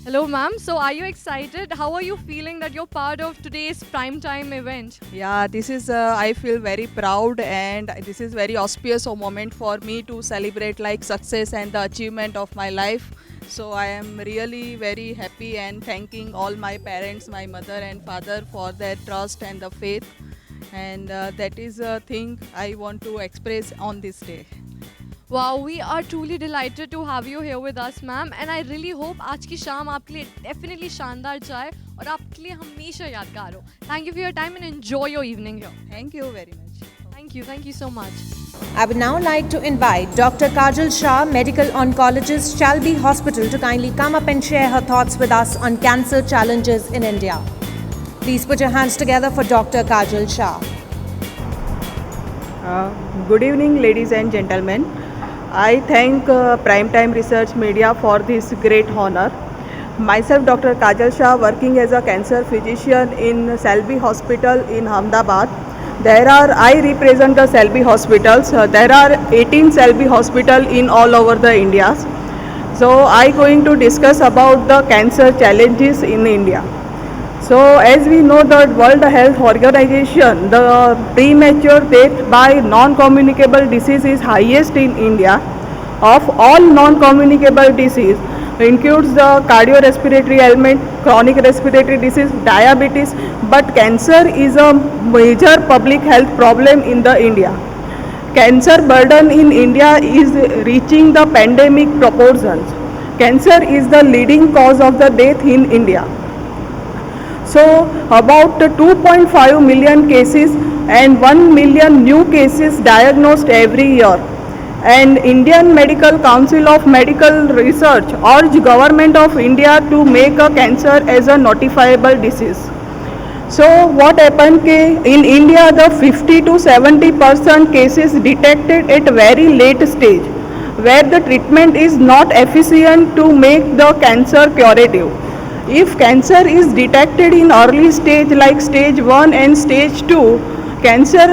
Hello, ma'am. So, are you excited? How are you feeling that you're part of today's primetime event? Yeah, this is, I feel very proud, and this is very auspicious a moment for me to celebrate like success and the achievement of my life. So I am really very happy and thanking all my parents, my mother and father for their trust and the faith. And that is a thing I want to express on this day. Wow, we are truly delighted to have you here with us, ma'am. And I really hope आज की शाम आपके लिए definitely शानदार जाए और आपके लिए हमेशा यादगार हो. Thank you for your time and enjoy your evening here. Thank you very much. Thank you so much. I would now like to invite Dr. Kajal Shah, medical oncologist, Shalby Hospital, to kindly come up and share her thoughts with us on cancer challenges in India. Please put your hands together for Dr. Kajal Shah. Good evening, ladies and gentlemen. I thank Primetime Research Media for this great honor. Myself, Dr. Kajal Shah, working as a cancer physician in Selby Hospital in Ahmedabad. I represent the Selby hospitals. There are 18 Selby hospitals in all over the India. So I going to discuss about the cancer challenges in India. So as we know, the World Health Organization, the premature death by non-communicable disease is highest in India. Of all non-communicable disease, includes the cardiorespiratory ailment, chronic respiratory disease, diabetes, but cancer is a major public health problem in the India. Cancer burden in India is reaching the pandemic proportions. Cancer is the leading cause of the death in India. So about 2.5 million cases and 1 million new cases diagnosed every year. And Indian Medical Council of Medical Research urge Government of India to make a cancer as a notifiable disease. So what happened in India, the 50 to 70% cases detected at very late stage, where the treatment is not efficient to make the cancer curative. If cancer is detected in early stage like stage 1 and stage 2, cancer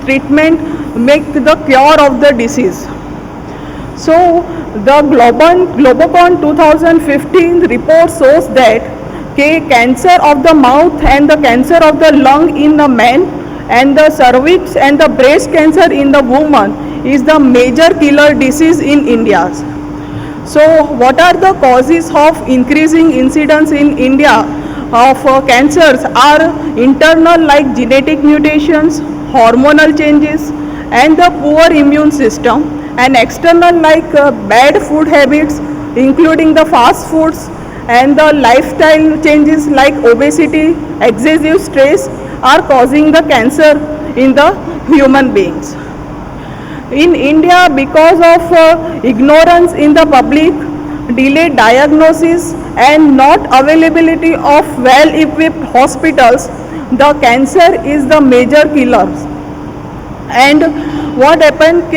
treatment make the cure of the disease. So the Globocon 2015 report shows that cancer of the mouth and the cancer of the lung in the man and the cervix and the breast cancer in the woman is the major killer disease in India. So what are the causes of increasing incidence in India of cancers are internal like genetic mutations, hormonal changes and the poor immune system, and external like bad food habits including the fast foods and the lifestyle changes like obesity, excessive stress are causing the cancer in the human beings. In India, because of ignorance in the public, delayed diagnosis and not availability of well-equipped hospitals, the cancer is the major killer. And what happened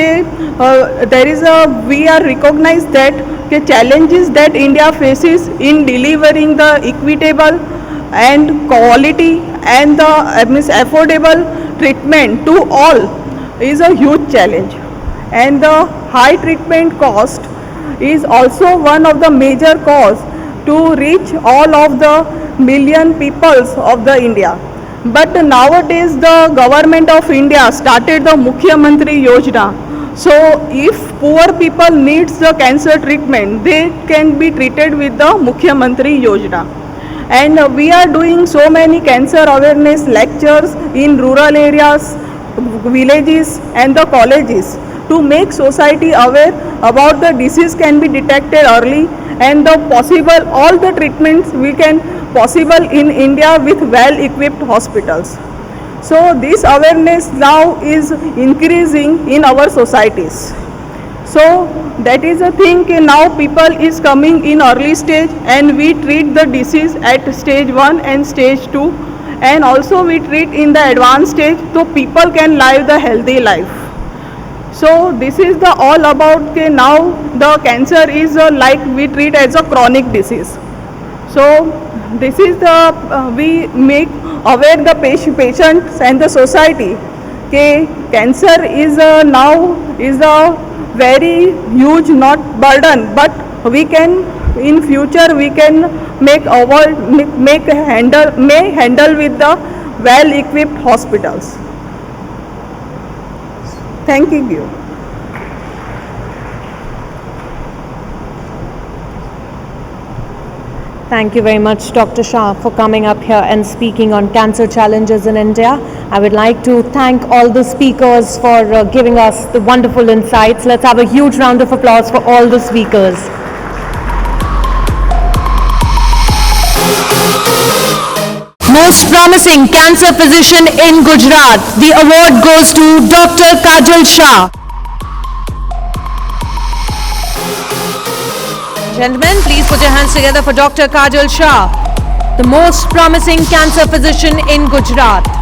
we are recognized that challenges that India faces in delivering the equitable and quality and the affordable treatment to all is a huge challenge, and the high treatment cost is also one of the major cause to reach all of the million peoples of the India. But nowadays the government of India started the Mukhyamantri Yojana. So if poor people needs the cancer treatment, they can be treated with the Mukhyamantri Yojana. And we are doing so many cancer awareness lectures in rural areas, villages and the colleges to make society aware about the disease can be detected early and the possible all the treatments we can possible in India with well equipped hospitals. So this awareness now is increasing in our societies. So that is a thing now people is coming in early stage and we treat the disease at stage 1 and stage 2, and also we treat in the advanced stage so people can live the healthy life. So this is the all about now the cancer is like we treat as a chronic disease. So this is the we make aware the patients and the society cancer is now is a very huge not burden, but we can in future we can handle with the well equipped hospitals. Thanking you. Thank you very much, Dr. Shah, for coming up here and speaking on cancer challenges in India. I would like to thank all the speakers for giving us the wonderful insights. Let's have a huge round of applause for all the speakers. Most promising cancer physician in Gujarat. The award goes to Dr. Kajal Shah. Gentlemen, please put your hands together for Dr. Kajal Shah, the most promising cancer physician in Gujarat.